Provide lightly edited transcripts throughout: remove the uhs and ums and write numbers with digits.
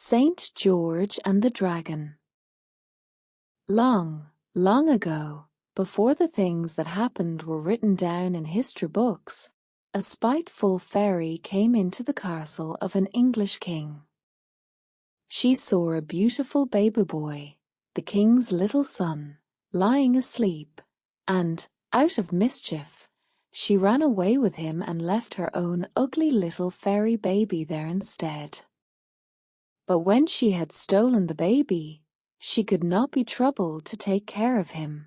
Saint George and the Dragon. Long, long ago, before the things that happened were written down in history books, a spiteful fairy came into the castle of an English king. She saw a beautiful baby boy, the king's little son, lying asleep, and, out of mischief, she ran away with him and left her own ugly little fairy baby there instead. But when she had stolen the baby, she could not be troubled to take care of him.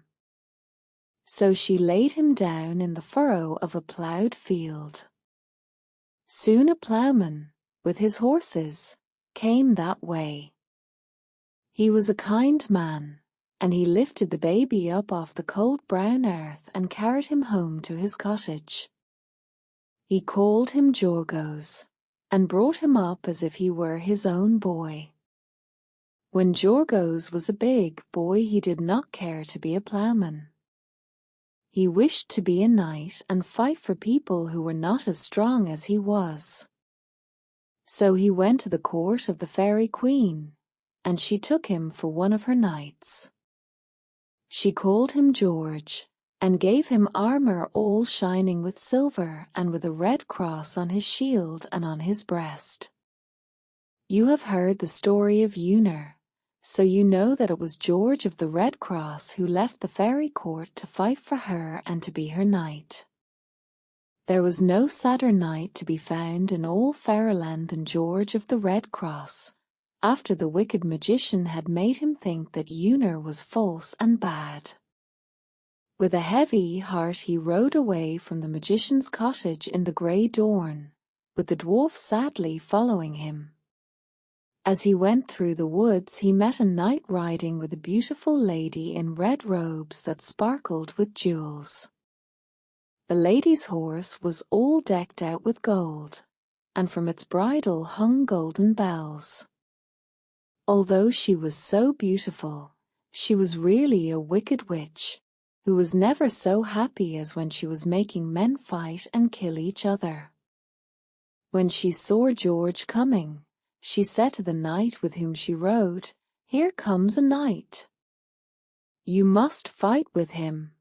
So she laid him down in the furrow of a ploughed field. Soon a plowman, with his horses, came that way. He was a kind man, and he lifted the baby up off the cold brown earth and carried him home to his cottage. He called him Jorgos, and brought him up as if he were his own boy. When Jorgos was a big boy, he did not care to be a plowman. He wished to be a knight and fight for people who were not as strong as he was. So he went to the court of the fairy queen, and she took him for one of her knights. She called him George, and gave him armor all shining with silver and with a red cross on his shield and on his breast. You have heard the story of Una, so you know that it was George of the Red Cross who left the fairy court to fight for her and to be her knight. There was no sadder knight to be found in all Fairyland than George of the Red Cross, after the wicked magician had made him think that Una was false and bad. With a heavy heart he rode away from the magician's cottage in the grey dawn, with the dwarf sadly following him. As he went through the woods he met a knight riding with a beautiful lady in red robes that sparkled with jewels. The lady's horse was all decked out with gold, and from its bridle hung golden bells. Although she was so beautiful, she was really a wicked witch, who was never so happy as when she was making men fight and kill each other. When she saw George coming, she said to the knight with whom she rode, "Here comes a knight. You must fight with him."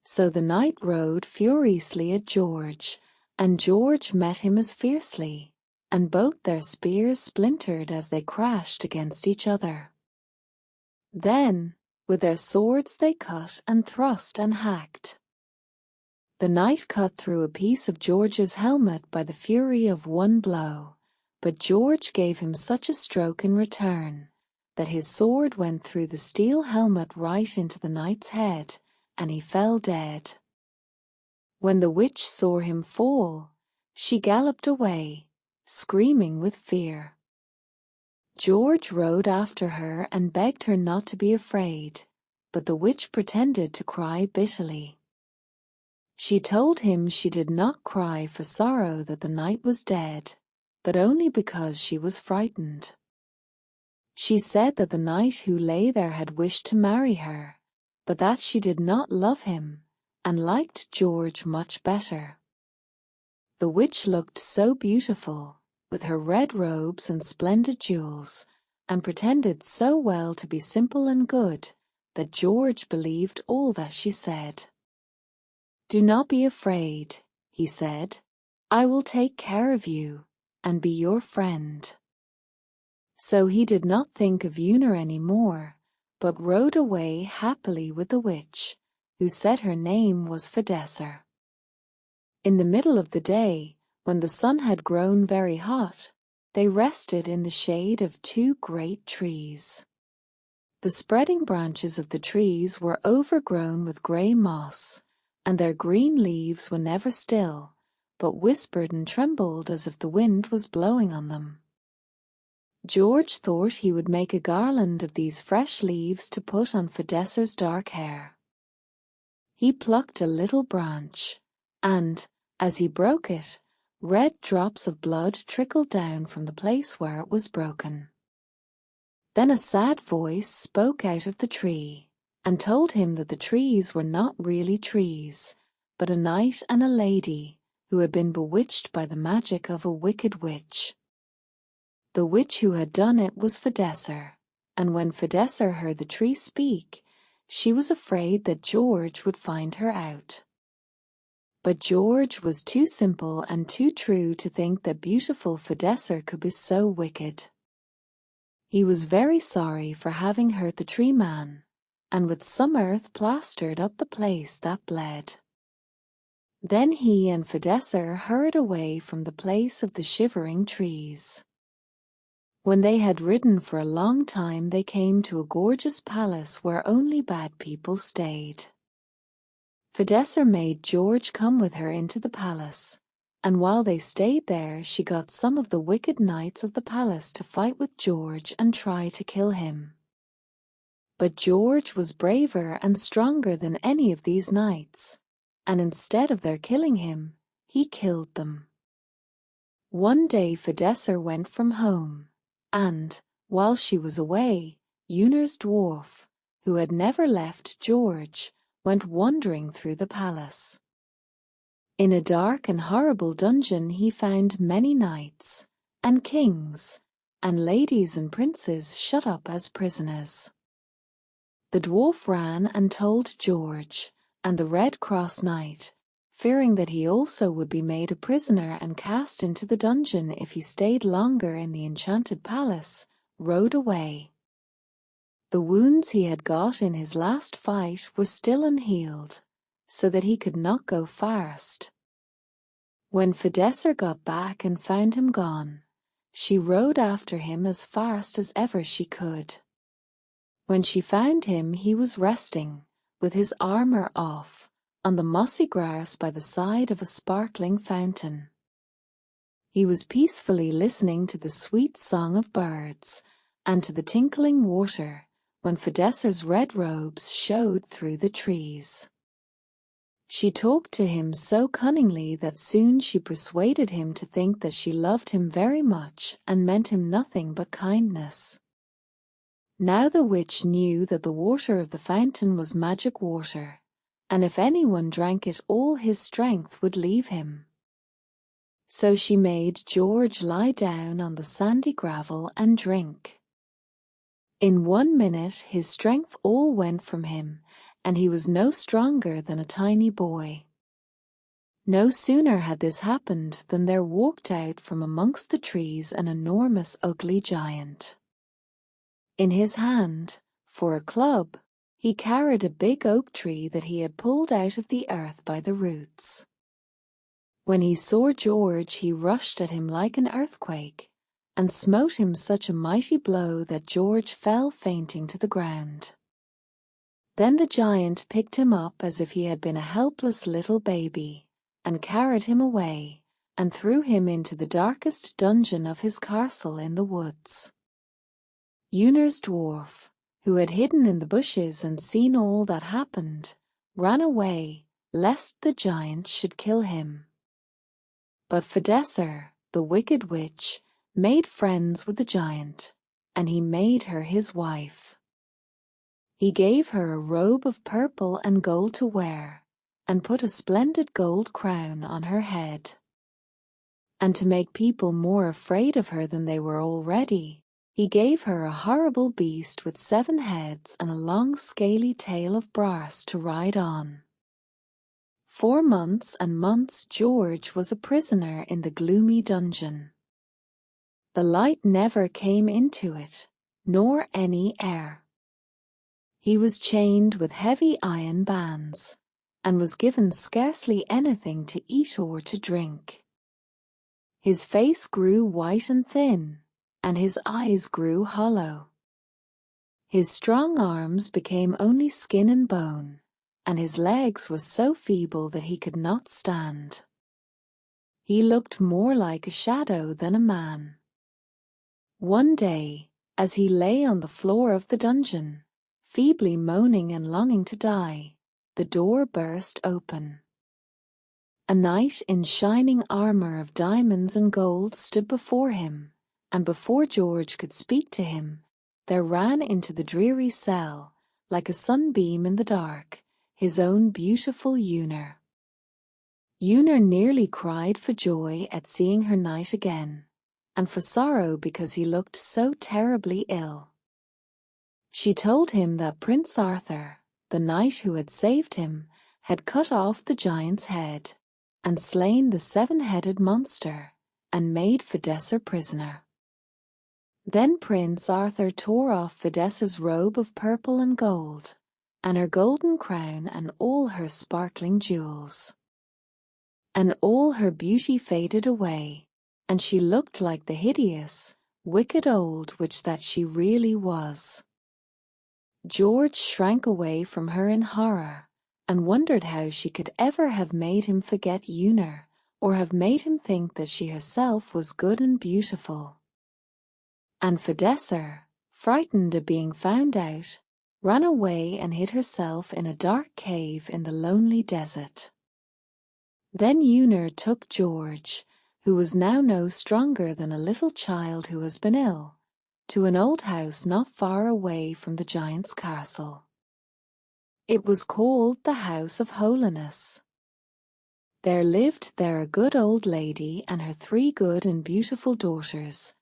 So the knight rode furiously at George, and George met him as fiercely, and both their spears splintered as they crashed against each other. Then, with their swords they cut and thrust and hacked. The knight cut through a piece of George's helmet by the fury of one blow, but George gave him such a stroke in return, that his sword went through the steel helmet right into the knight's head, and he fell dead. When the witch saw him fall, she galloped away, screaming with fear. George rode after her and begged her not to be afraid, but the witch pretended to cry bitterly. She told him she did not cry for sorrow that the knight was dead, but only because she was frightened. She said that the knight who lay there had wished to marry her, but that she did not love him, and liked George much better. The witch looked so beautiful, with her red robes and splendid jewels, and pretended so well to be simple and good, that George believed all that she said. "Do not be afraid," he said. "I will take care of you, and be your friend." So he did not think of Una any more, but rode away happily with the witch, who said her name was Fidesser. In the middle of the day, when the sun had grown very hot, they rested in the shade of two great trees. The spreading branches of the trees were overgrown with grey moss, and their green leaves were never still, but whispered and trembled as if the wind was blowing on them. George thought he would make a garland of these fresh leaves to put on Fidesser's dark hair. He plucked a little branch, and, as he broke it, red drops of blood trickled down from the place where it was broken. Then a sad voice spoke out of the tree, and told him that the trees were not really trees, but a knight and a lady who had been bewitched by the magic of a wicked witch. The witch who had done it was Fidessa, and when Fidessa heard the tree speak, she was afraid that George would find her out. But George was too simple and too true to think that beautiful Fidessa could be so wicked. He was very sorry for having hurt the tree man, and with some earth plastered up the place that bled. Then he and Fidessa hurried away from the place of the shivering trees. When they had ridden for a long time, they came to a gorgeous palace where only bad people stayed. Fidessa made George come with her into the palace, and while they stayed there, she got some of the wicked knights of the palace to fight with George and try to kill him. But George was braver and stronger than any of these knights, and instead of their killing him, he killed them. One day Fidessa went from home, and, while she was away, Uner's dwarf, who had never left George, went wandering through the palace. In a dark and horrible dungeon he found many knights, and kings, and ladies and princes shut up as prisoners. The dwarf ran and told George, and the Red Cross Knight, fearing that he also would be made a prisoner and cast into the dungeon if he stayed longer in the enchanted palace, rode away. The wounds he had got in his last fight were still unhealed, so that he could not go fast. When Fidessa got back and found him gone, she rode after him as fast as ever she could. When she found him, he was resting, with his armor off, on the mossy grass by the side of a sparkling fountain. He was peacefully listening to the sweet song of birds and to the tinkling water when Fidessa's red robes showed through the trees. She talked to him so cunningly that soon she persuaded him to think that she loved him very much and meant him nothing but kindness. Now the witch knew that the water of the fountain was magic water, and if anyone drank it, all his strength would leave him. So she made George lie down on the sandy gravel and drink. In 1 minute his strength all went from him, and he was no stronger than a tiny boy. No sooner had this happened than there walked out from amongst the trees an enormous ugly giant. In his hand, for a club, he carried a big oak tree that he had pulled out of the earth by the roots. When he saw George, he rushed at him like an earthquake, and smote him such a mighty blow that George fell fainting to the ground. Then the giant picked him up as if he had been a helpless little baby, and carried him away, and threw him into the darkest dungeon of his castle in the woods. Uner's dwarf, who had hidden in the bushes and seen all that happened, ran away, lest the giant should kill him. But Fidessa, the wicked witch, made friends with the giant, and he made her his wife. He gave her a robe of purple and gold to wear, and put a splendid gold crown on her head. And to make people more afraid of her than they were already, he gave her a horrible beast with 7 heads and a long scaly tail of brass to ride on. 4 months and months George was a prisoner in the gloomy dungeon. The light never came into it, nor any air. He was chained with heavy iron bands, and was given scarcely anything to eat or to drink. His face grew white and thin, and his eyes grew hollow. His strong arms became only skin and bone, and his legs were so feeble that he could not stand. He looked more like a shadow than a man. One day, as he lay on the floor of the dungeon, feebly moaning and longing to die, the door burst open. A knight in shining armor of diamonds and gold stood before him, and before George could speak to him, there ran into the dreary cell, like a sunbeam in the dark, his own beautiful Uner. Uner nearly cried for joy at seeing her knight again, and for sorrow because he looked so terribly ill. She told him that Prince Arthur, the knight who had saved him, had cut off the giant's head, and slain the seven-headed monster, and made Fidessa prisoner. Then Prince Arthur tore off Fidessa's robe of purple and gold, and her golden crown and all her sparkling jewels. And all her beauty faded away, and she looked like the hideous, wicked old witch that she really was. George shrank away from her in horror, and wondered how she could ever have made him forget Una, or have made him think that she herself was good and beautiful. And Fidessa, frightened at being found out, ran away and hid herself in a dark cave in the lonely desert. Then Una took George, who was now no stronger than a little child who has been ill, to an old house not far away from the giant's castle. It was called the House of Holiness. There lived there a good old lady and her 3 good and beautiful daughters,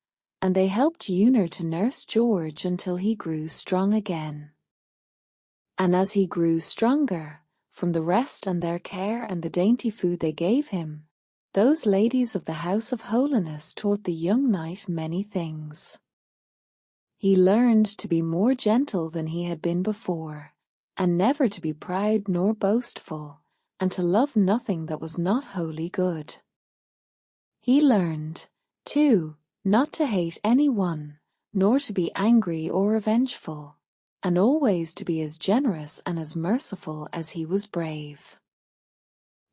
and they helped Una to nurse George until he grew strong again. And as he grew stronger, from the rest and their care and the dainty food they gave him, those ladies of the House of Holiness taught the young knight many things. He learned to be more gentle than he had been before, and never to be proud nor boastful, and to love nothing that was not wholly good. He learned, too, not to hate any one, nor to be angry or revengeful, and always to be as generous and as merciful as he was brave.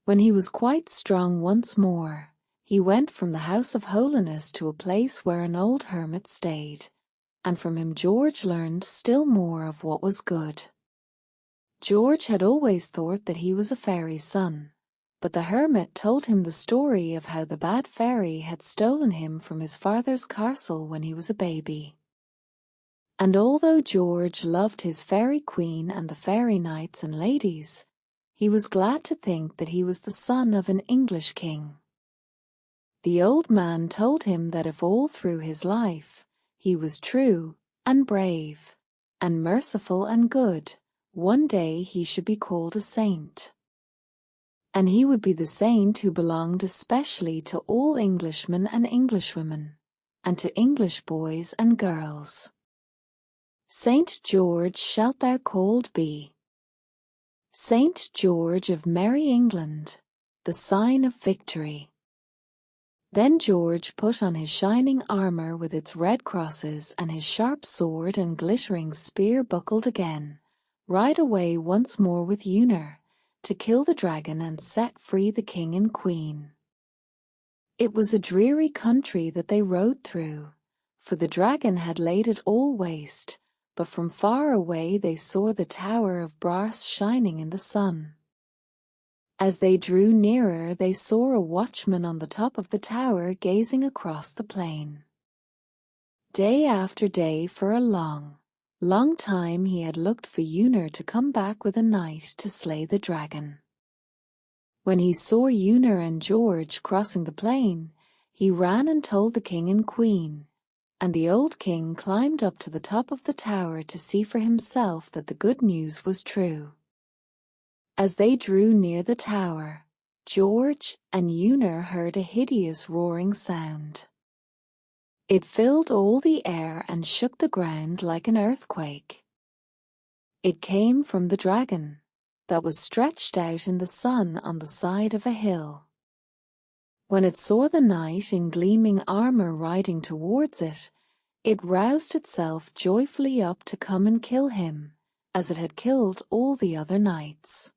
When he was quite strong once more, he went from the House of Holiness to a place where an old hermit stayed, and from him George learned still more of what was good. George had always thought that he was a fairy's son, but the hermit told him the story of how the bad fairy had stolen him from his father's castle when he was a baby. And although George loved his fairy queen and the fairy knights and ladies, he was glad to think that he was the son of an English king. The old man told him that if all through his life he was true and brave and merciful and good, one day he should be called a saint. And he would be the saint who belonged especially to all Englishmen and Englishwomen, and to English boys and girls. Saint George shalt thou called be. Saint George of merry England, the sign of victory. Then George put on his shining armor with its red crosses and his sharp sword and glittering spear buckled again, ride away once more with Una, to kill the dragon and set free the king and queen. It was a dreary country that they rode through, for the dragon had laid it all waste, but from far away they saw the tower of brass shining in the sun. As they drew nearer, they saw a watchman on the top of the tower gazing across the plain. Day after day for a long, long time he had looked for Una to come back with a knight to slay the dragon. When he saw Una and George crossing the plain, he ran and told the king and queen, and the old king climbed up to the top of the tower to see for himself that the good news was true. As they drew near the tower, George and Una heard a hideous roaring sound. It filled all the air and shook the ground like an earthquake. It came from the dragon, that was stretched out in the sun on the side of a hill. When it saw the knight in gleaming armor riding towards it, it roused itself joyfully up to come and kill him, as it had killed all the other knights.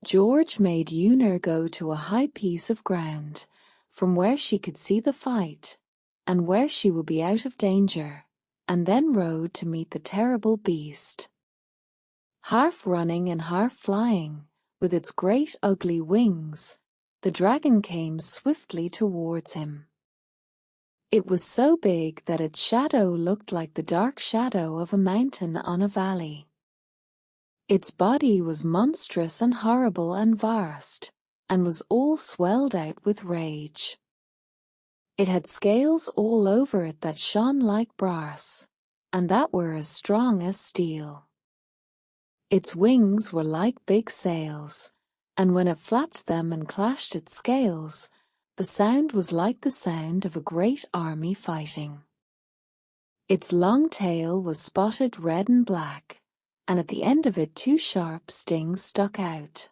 George made Una go to a high piece of ground, from where she could see the fight, and where she would be out of danger, and then rode to meet the terrible beast. Half running and half flying, with its great ugly wings, the dragon came swiftly towards him. It was so big that its shadow looked like the dark shadow of a mountain on a valley. Its body was monstrous and horrible and vast, and was all swelled out with rage. It had scales all over it that shone like brass, and that were as strong as steel. Its wings were like big sails, and when it flapped them and clashed its scales, the sound was like the sound of a great army fighting. Its long tail was spotted red and black, and at the end of it 2 sharp stings stuck out.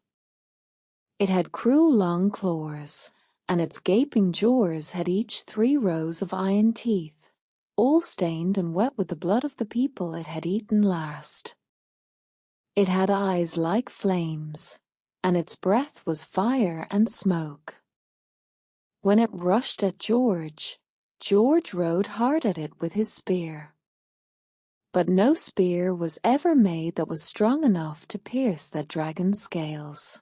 It had cruel long claws, and its gaping jaws had each 3 rows of iron teeth, all stained and wet with the blood of the people it had eaten last. It had eyes like flames, and its breath was fire and smoke. When it rushed at George, George rode hard at it with his spear. But no spear was ever made that was strong enough to pierce that dragon's scales.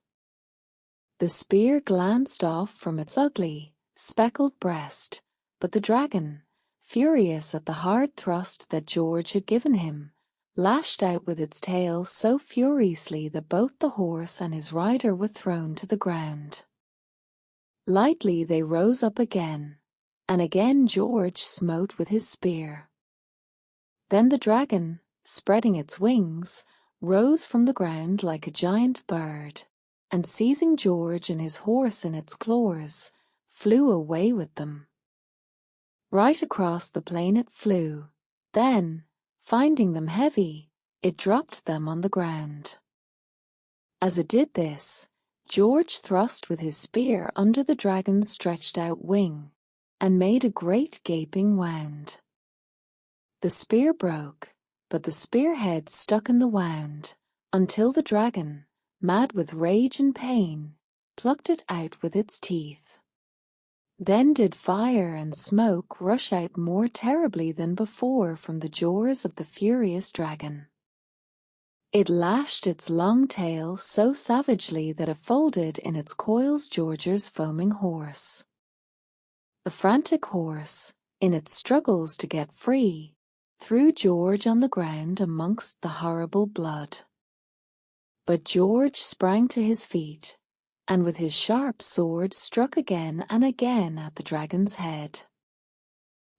The spear glanced off from its ugly, speckled breast, but the dragon, furious at the hard thrust that George had given him, lashed out with its tail so furiously that both the horse and his rider were thrown to the ground. Lightly they rose up again, and again George smote with his spear. Then the dragon, spreading its wings, rose from the ground like a giant bird, and seizing George and his horse in its claws, flew away with them. Right across the plain it flew. Then, finding them heavy, it dropped them on the ground. As it did this, George thrust with his spear under the dragon's stretched out wing, and made a great gaping wound. The spear broke, but the spearhead stuck in the wound, until the dragon, mad with rage and pain, plucked it out with its teeth. Then did fire and smoke rush out more terribly than before from the jaws of the furious dragon. It lashed its long tail so savagely that it folded in its coils George's foaming horse. The frantic horse, in its struggles to get free, threw George on the ground amongst the horrible blood. But George sprang to his feet, and with his sharp sword struck again and again at the dragon's head.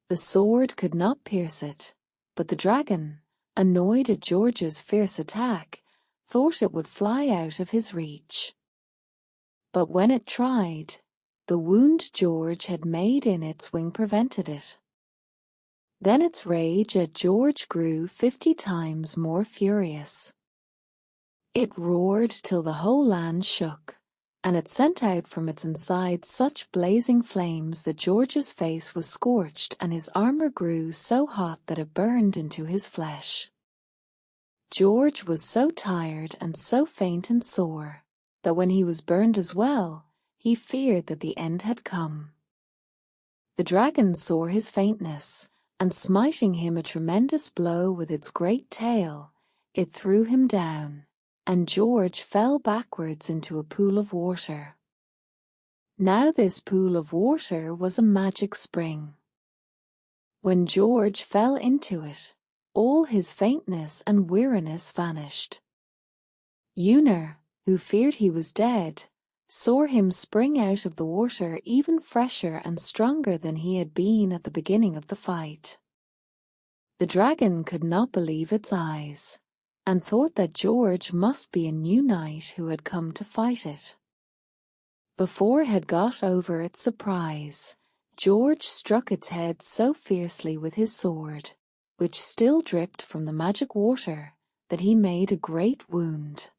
The sword could not pierce it, but the dragon, annoyed at George's fierce attack, thought it would fly out of his reach. But when it tried, the wound George had made in its wing prevented it. Then its rage at George grew 50 times more furious. It roared till the whole land shook, and it sent out from its inside such blazing flames that George's face was scorched and his armor grew so hot that it burned into his flesh. George was so tired and so faint and sore that when he was burned as well, he feared that the end had come. The dragon saw his faintness, and smiting him a tremendous blow with its great tail, it threw him down, and George fell backwards into a pool of water. Now this pool of water was a magic spring. When George fell into it, all his faintness and weariness vanished. Una, who feared he was dead, saw him spring out of the water even fresher and stronger than he had been at the beginning of the fight. The dragon could not believe its eyes, and thought that George must be a new knight who had come to fight it. Before it had got over its surprise, George struck its head so fiercely with his sword, which still dripped from the magic water, that he made a great wound.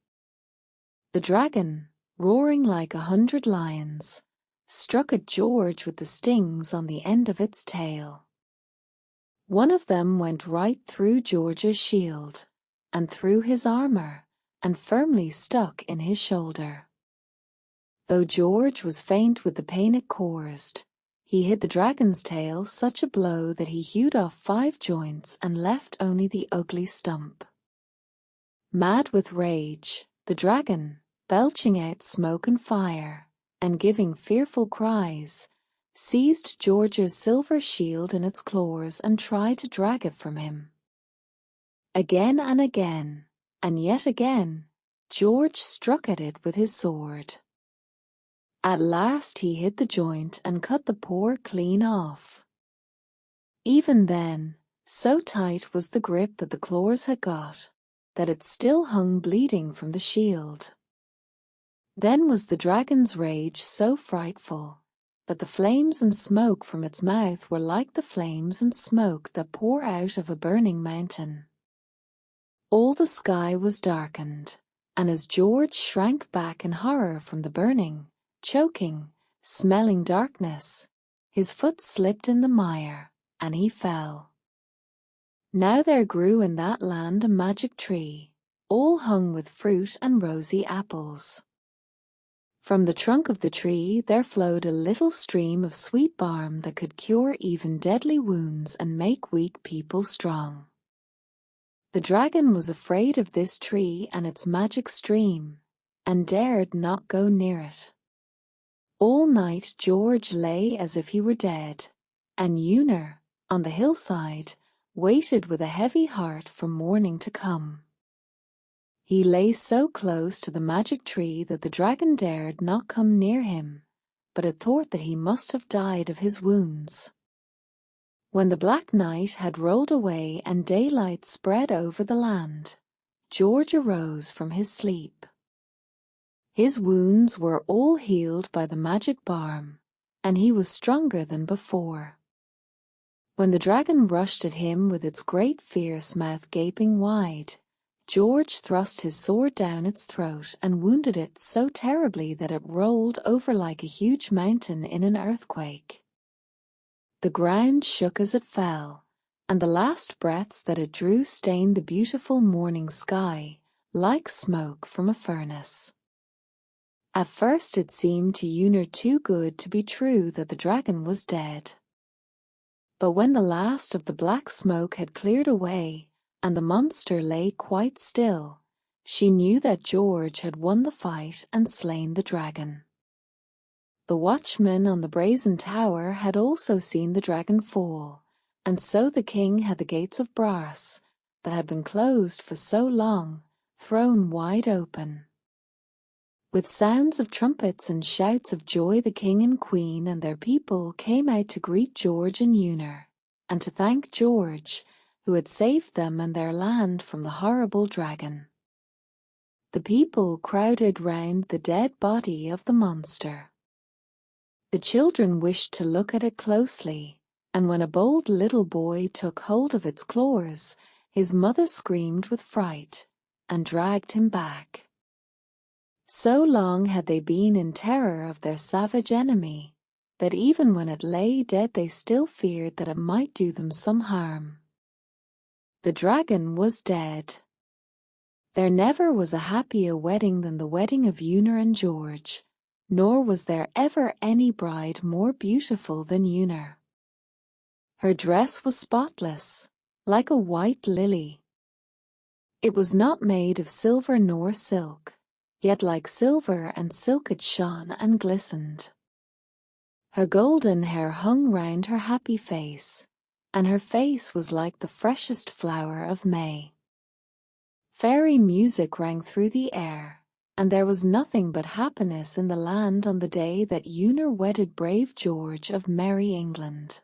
The dragon, roaring like 100 lions, struck at George with the stings on the end of its tail. One of them went right through George's shield, and through his armor, and firmly stuck in his shoulder. Though George was faint with the pain it caused, he hit the dragon's tail such a blow that he hewed off 5 joints and left only the ugly stump. Mad with rage, the dragon, belching out smoke and fire, and giving fearful cries, seized George's silver shield in its claws and tried to drag it from him. Again and again, and yet again, George struck at it with his sword. At last he hit the joint and cut the paw clean off. Even then, so tight was the grip that the claws had got, that it still hung bleeding from the shield. Then was the dragon's rage so frightful, that the flames and smoke from its mouth were like the flames and smoke that pour out of a burning mountain. All the sky was darkened, and as George shrank back in horror from the burning, choking, smelling darkness, his foot slipped in the mire, and he fell. Now there grew in that land a magic tree, all hung with fruit and rosy apples. From the trunk of the tree there flowed a little stream of sweet balm that could cure even deadly wounds and make weak people strong. The dragon was afraid of this tree and its magic stream, and dared not go near it. All night George lay as if he were dead, and Una, on the hillside, waited with a heavy heart for morning to come. He lay so close to the magic tree that the dragon dared not come near him, but it thought that he must have died of his wounds. When the black night had rolled away and daylight spread over the land, George arose from his sleep. His wounds were all healed by the magic balm, and he was stronger than before. When the dragon rushed at him with its great fierce mouth gaping wide, George thrust his sword down its throat and wounded it so terribly that it rolled over like a huge mountain in an earthquake. The ground shook as it fell, and the last breaths that it drew stained the beautiful morning sky, like smoke from a furnace. At first it seemed to Una too good to be true that the dragon was dead. But when the last of the black smoke had cleared away, and the monster lay quite still, she knew that George had won the fight and slain the dragon. The watchman on the brazen tower had also seen the dragon fall, and so the king had the gates of brass, that had been closed for so long, thrown wide open. With sounds of trumpets and shouts of joy the king and queen and their people came out to greet George and Una, and to thank George, who had saved them and their land from the horrible dragon. The people crowded round the dead body of the monster. The children wished to look at it closely, and when a bold little boy took hold of its claws, his mother screamed with fright, and dragged him back. So long had they been in terror of their savage enemy, that even when it lay dead they still feared that it might do them some harm. The dragon was dead. There never was a happier wedding than the wedding of Una and George, nor was there ever any bride more beautiful than Una. Her dress was spotless, like a white lily. It was not made of silver nor silk, yet like silver and silk it shone and glistened. Her golden hair hung round her happy face, and her face was like the freshest flower of May. Fairy music rang through the air, and there was nothing but happiness in the land on the day that Una wedded brave George of merry England.